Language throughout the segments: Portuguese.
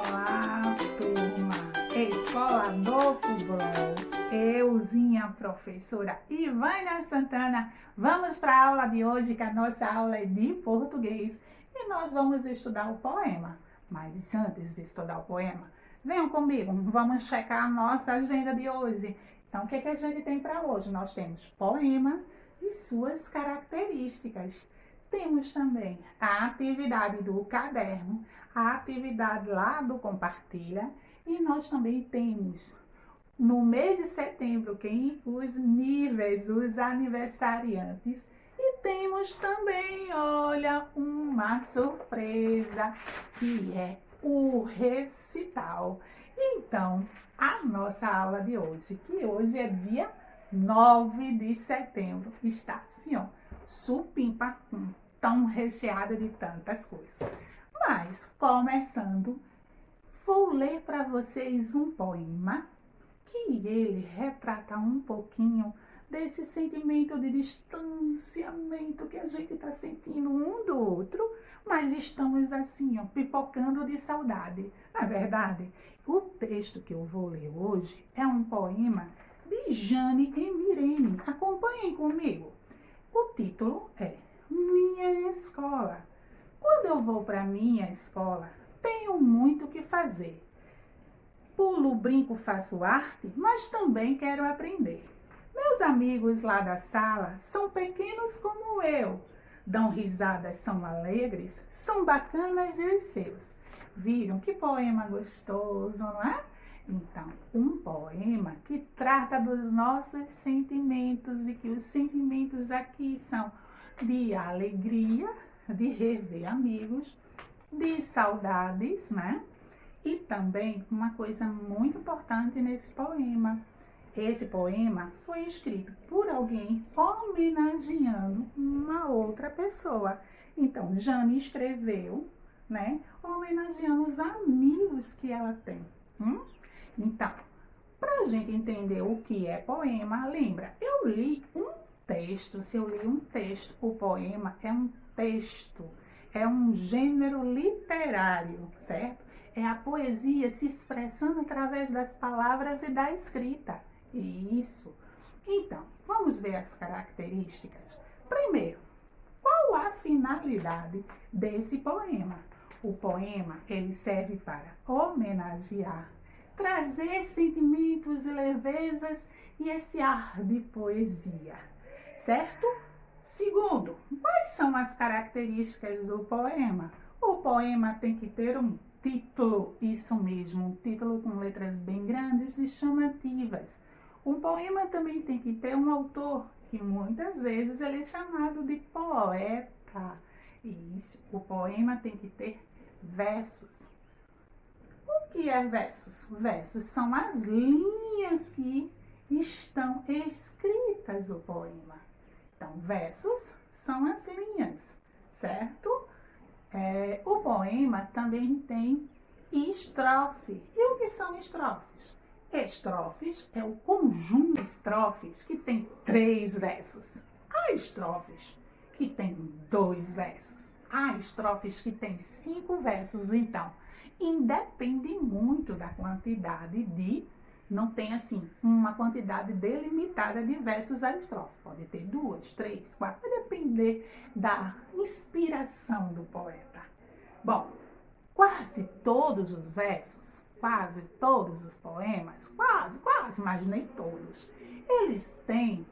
Olá, turma! Escola do Futebol. Euzinha, professora Ivânia Santana. Vamos para a aula de hoje, que a nossa aula é de português. E nós vamos estudar o poema. Mas antes de estudar o poema, venham comigo, vamos checar a nossa agenda de hoje. Então, o que a gente tem para hoje? Nós temos poema e suas características. Temos também a atividade do caderno, a atividade lá do compartilha, e nós também temos no mês de setembro os níveis, os aniversariantes, e temos também, olha, uma surpresa que é o recital. Então, a nossa aula de hoje, que hoje é dia 9 de setembro, está assim, ó, supimpa-pum, tão recheada de tantas coisas. Mas, começando, vou ler para vocês um poema que ele retrata um pouquinho desse sentimento de distanciamento que a gente está sentindo um do outro, mas estamos assim, ó, pipocando de saudade. Na verdade, o texto que eu vou ler hoje é um poema de Jane e Mirene. Acompanhem comigo. O título é Minha Escola. Quando eu vou para minha escola, tenho muito o que fazer. Pulo, brinco, faço arte, mas também quero aprender. Meus amigos lá da sala são pequenos como eu. Dão risadas, são alegres, são bacanas e os seus. Viram que poema gostoso, não é? Então, um poema que trata dos nossos sentimentos e que os sentimentos aqui são de alegria, de rever amigos, de saudades, né? E também uma coisa muito importante nesse poema. Esse poema foi escrito por alguém homenageando uma outra pessoa. Então, Jane escreveu, né, homenageando os amigos que ela tem. Então, para a gente entender o que é poema, lembra, eu li um texto. Se eu li um texto, o poema é um texto, é um gênero literário, certo? É a poesia se expressando através das palavras e da escrita. Isso. Então, vamos ver as características. Primeiro, qual a finalidade desse poema? O poema, ele serve para homenagear, trazer sentimentos e levezas e esse ar de poesia, certo? Segundo, quais são as características do poema? O poema tem que ter um título, isso mesmo, um título com letras bem grandes e chamativas. Um poema também tem que ter um autor, que muitas vezes ele é chamado de poeta. Isso, o poema tem que ter versos. O que é versos? Versos são as linhas que estão escritas no poema. Então, versos são as linhas, certo? O poema também tem estrofe. E o que são estrofes? Estrofes é o conjunto de estrofes que tem 3 versos. Há estrofes que tem 2 versos. Há estrofes que tem 5 versos. Então, independe muito da quantidade de... Não tem, assim, uma quantidade delimitada de versos a estrofe. Pode ter 2, 3, 4. Vai depender da inspiração do poeta. Bom, quase todos os versos, quase todos os poemas, quase, imaginei todos, eles têm,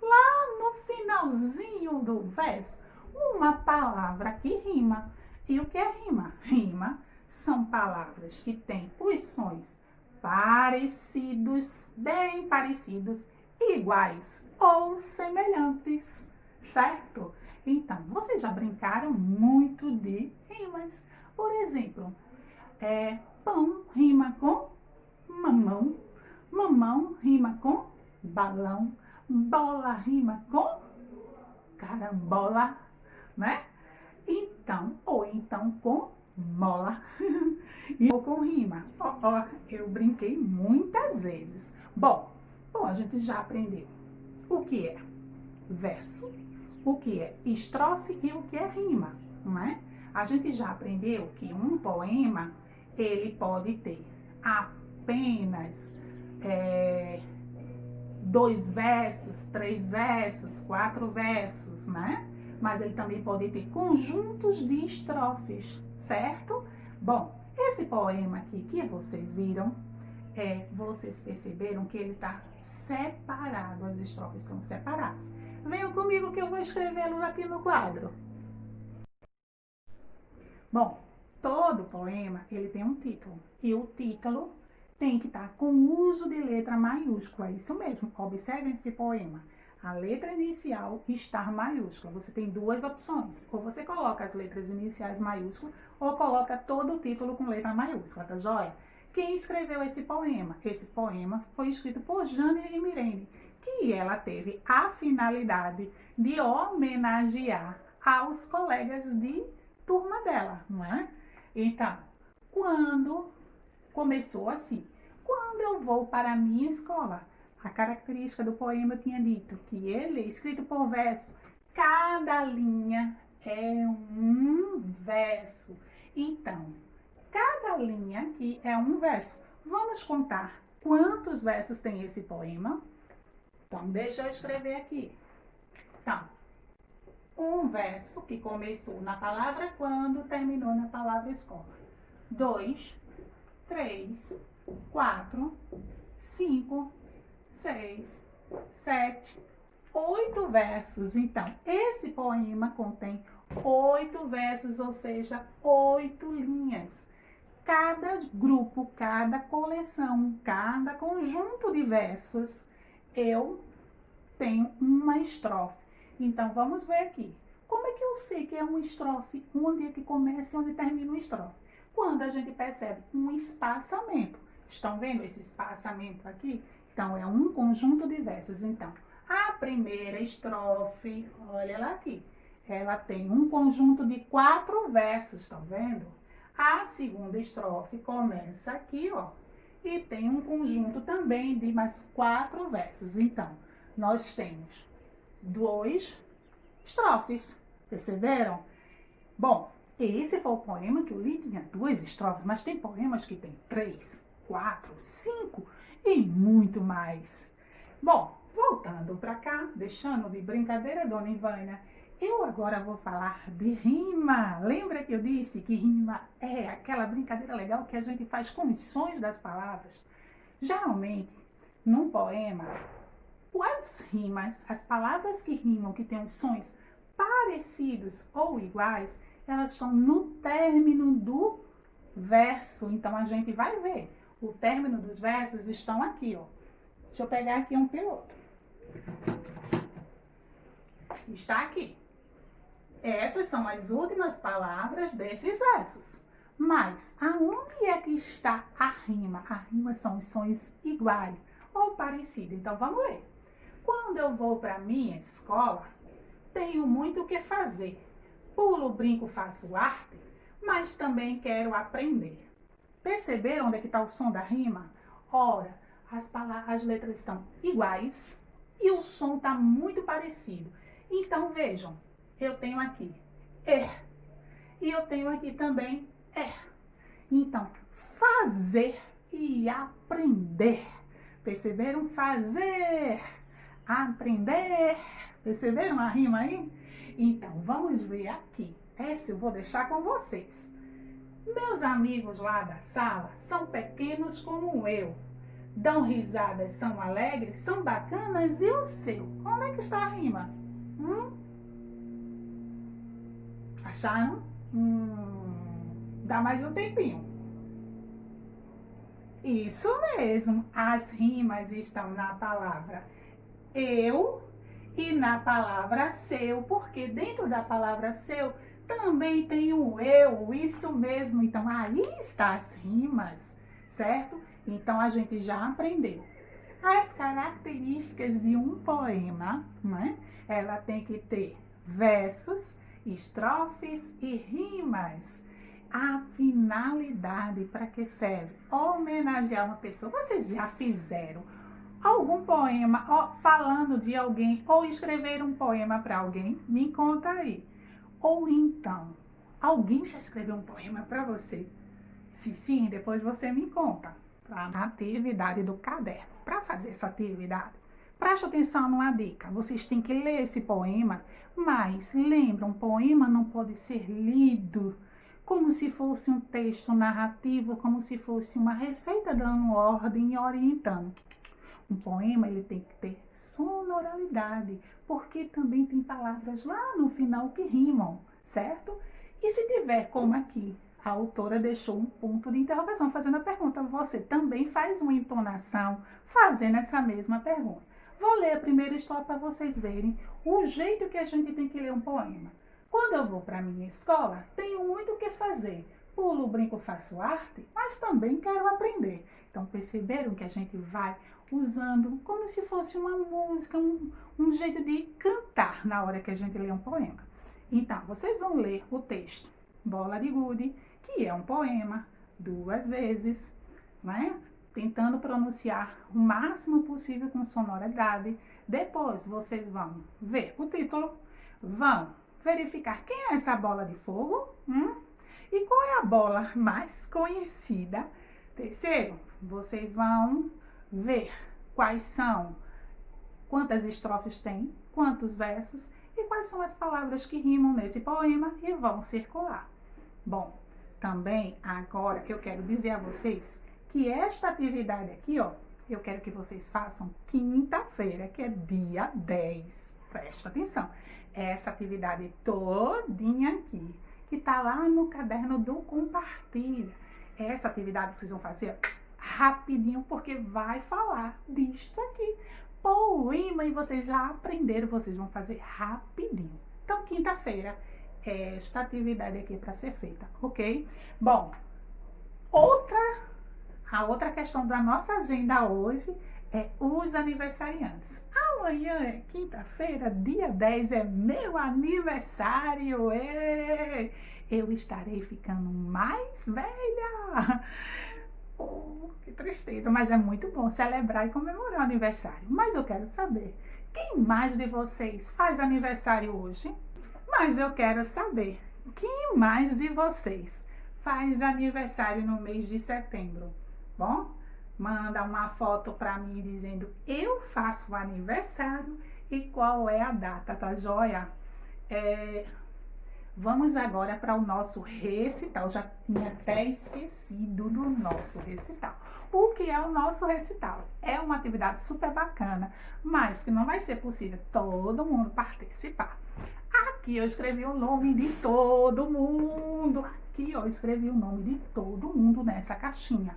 lá no finalzinho do verso, uma palavra que rima. E o que é rima? Rima são palavras que têm os sons parecidos, bem parecidos, iguais ou semelhantes, certo? Então, vocês já brincaram muito de rimas. Por exemplo, pão rima com mamão, mamão rima com balão, bola rima com carambola, né? Então, ou então com mola ou com rima. Eu brinquei muitas vezes. Bom, a gente já aprendeu o que é verso, o que é estrofe e o que é rima, não é? A gente já aprendeu que um poema, ele pode ter apenas 2 versos, 3 versos, 4 versos, né? Mas ele também pode ter conjuntos de estrofes, certo? Bom, esse poema aqui que vocês viram, vocês perceberam que ele está separado, as estrofes estão separadas. Venham comigo que eu vou escrevê-los aqui no quadro. Bom, todo poema ele tem um título, e o título tem que estar com o uso de letra maiúscula, isso mesmo, observem esse poema. A letra inicial está maiúscula, você tem duas opções, ou você coloca as letras iniciais maiúsculas, ou coloca todo o título com letra maiúscula, tá joia? Quem escreveu esse poema? Esse poema foi escrito por Jane Emirene, que ela teve a finalidade de homenagear aos colegas de turma dela, não é? Então, quando começou assim, quando eu vou para a minha escola, a característica do poema eu tinha dito que ele é escrito por verso, cada linha é um verso. Então, cada linha aqui é um verso. Vamos contar quantos versos tem esse poema? Então, deixa eu escrever aqui. Então, um verso que começou na palavra quando, terminou na palavra escola. 2, 3, 4, 5, 6, 7, 8 versos. Então, esse poema contém 8 versos, ou seja, 8 linhas. Cada grupo, cada coleção, cada conjunto de versos, eu tenho uma estrofe. Então, vamos ver aqui. Como é que eu sei que é uma estrofe? Onde é que começa e onde termina uma estrofe? Quando a gente percebe um espaçamento. Estão vendo esse espaçamento aqui? Então, é um conjunto de versos. Então, a primeira estrofe, olha ela aqui, ela tem um conjunto de 4 versos, estão vendo? A segunda estrofe começa aqui, ó, e tem um conjunto também de mais 4 versos. Então, nós temos 2 estrofes, perceberam? Bom, esse foi o poema que eu li, tinha 2 estrofes, mas tem poemas que tem 3, 4, 5 e muito mais. Bom, voltando para cá, deixando de brincadeira, dona Ivânia, eu agora vou falar de rima. Lembra que eu disse que rima é aquela brincadeira legal que a gente faz com os sons das palavras? Geralmente, num poema, as rimas, as palavras que rimam, que têm os sons parecidos ou iguais, elas estão no término do verso. Então, a gente vai ver. O término dos versos estão aqui, ó. Deixa eu pegar aqui um pelo outro. Está aqui. Essas são as últimas palavras desses versos. Mas, aonde é que está a rima? A rima são os sons iguais ou parecidos. Então, vamos ver. Quando eu vou para a minha escola, tenho muito o que fazer. Pulo, brinco, faço arte, mas também quero aprender. Perceberam onde é que está o som da rima? Ora, as letras estão iguais e o som está muito parecido. Então, vejam, eu tenho aqui e eu tenho aqui também Então, fazer e aprender. Perceberam? Fazer, aprender. Perceberam a rima aí? Então, vamos ver aqui. Essa eu vou deixar com vocês. Meus amigos lá da sala são pequenos como eu. Dão risadas, são alegres, são bacanas e o seu? Onde é que está a rima? Acharam? Dá mais um tempinho. Isso mesmo. As rimas estão na palavra eu e na palavra seu, porque dentro da palavra seu também tem o eu, isso mesmo. Então, aí está as rimas, certo? Então, a gente já aprendeu. As características de um poema, né? Ela tem que ter versos, estrofes e rimas. A finalidade para que serve? Homenagear uma pessoa. Vocês já fizeram algum poema falando de alguém ou escreveram um poema para alguém? Me conta aí. Ou então, alguém já escreveu um poema para você? Se sim, depois você me conta. A atividade do caderno. Para fazer essa atividade, preste atenção numa dica. Vocês têm que ler esse poema, mas lembra, um poema não pode ser lido como se fosse um texto narrativo, como se fosse uma receita dando ordem e orientando. Um poema ele tem que ter sonoridade, porque também tem palavras lá no final que rimam, certo? E se tiver como aqui, a autora deixou um ponto de interrogação fazendo a pergunta, você também faz uma entonação fazendo essa mesma pergunta. Vou ler a primeira estrofe para vocês verem o jeito que a gente tem que ler um poema. Quando eu vou para a minha escola, tenho muito o que fazer. Pulo, brinco, faço arte, mas também quero aprender. Então, perceberam que a gente vai usando como se fosse uma música, um jeito de cantar na hora que a gente lê um poema. Então, vocês vão ler o texto Bola de Gude, que é um poema, 2 vezes, né? Tentando pronunciar o máximo possível com sonoridade. Depois, vocês vão ver o título, vão verificar quem é essa bola de fogo e qual é a bola mais conhecida. Terceiro, vocês vão ver quantas estrofes tem, quantos versos e quais são as palavras que rimam nesse poema e vão circular. Bom, também agora eu quero dizer a vocês que esta atividade aqui, ó, eu quero que vocês façam quinta-feira, que é dia 10. Presta atenção. Essa atividade todinha aqui, que tá lá no caderno do Compartilha. Essa atividade vocês vão fazer rapidinho, porque vai falar disto aqui. Poema, e vocês já aprenderam, vocês vão fazer rapidinho. Então, quinta-feira, esta atividade aqui para ser feita, ok? Bom, a outra questão da nossa agenda hoje é os aniversariantes. Amanhã é quinta-feira, dia 10, é meu aniversário. Eu estarei ficando mais velha. Oh, que tristeza, mas é muito bom celebrar e comemorar o aniversário. Mas eu quero saber, quem mais de vocês faz aniversário hoje? Mas eu quero saber, quem mais de vocês faz aniversário no mês de setembro? Bom, manda uma foto para mim dizendo eu faço aniversário e qual é a data, tá joia? Vamos agora para o nosso recital. Já tinha até esquecido do nosso recital. O que é o nosso recital? É uma atividade super bacana, mas que não vai ser possível todo mundo participar. Aqui eu escrevi o nome de todo mundo. Aqui eu escrevi o nome de todo mundo nessa caixinha.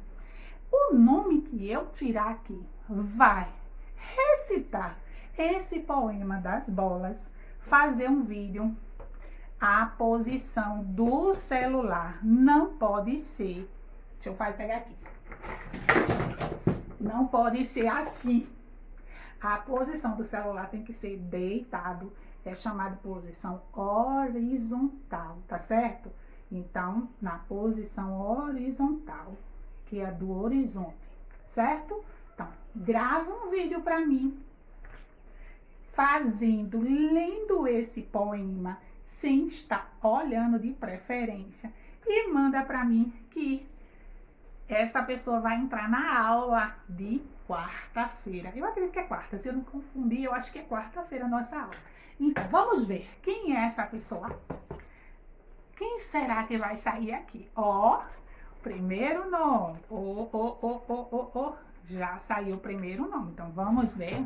O nome que eu tirar aqui vai recitar esse poema das bolas, fazer um vídeo. A posição do celular não pode ser, deixa eu pegar aqui, não pode ser assim. A posição do celular tem que ser deitado, é chamada de posição horizontal, tá certo? Então, na posição horizontal, que é do horizonte, certo? Então, grava um vídeo para mim, lendo esse poema, sem estar olhando de preferência, e manda para mim que essa pessoa vai entrar na aula de quarta-feira. Eu acredito que é quarta, se eu não confundir, eu acho que é quarta-feira a nossa aula. Então, vamos ver quem é essa pessoa. Quem será que vai sair aqui? Ó, primeiro nome. Já saiu o primeiro nome, então vamos ver.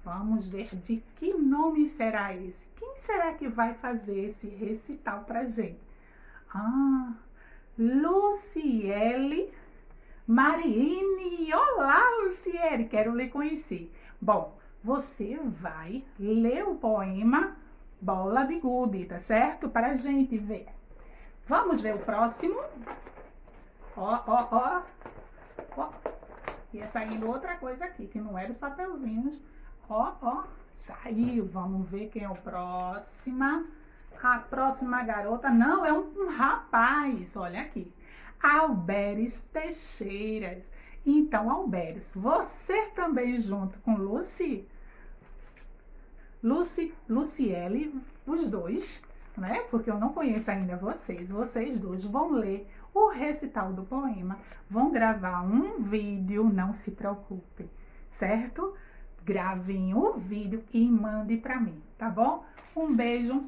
Vamos ver de que nome será esse. Quem será que vai fazer esse recital pra gente? Luciele Mariene. Olá, Luciele, quero lhe conhecer. Bom, você vai ler o poema Bola de Gude, tá certo? Para a gente ver. Vamos ver o próximo. Ó. Ia saindo outra coisa aqui, que não era os papelzinhos. Ó, saiu. Vamos ver quem é o próximo. A próxima garota, não, é um rapaz, olha aqui. Alberes Teixeiras. Então, Alberes, você também junto com Luciele, os dois, né? Porque eu não conheço ainda vocês. Vocês dois vão ler o recital do poema, vão gravar um vídeo, não se preocupem, certo? Gravem o vídeo e mande para mim, tá bom? Um beijo.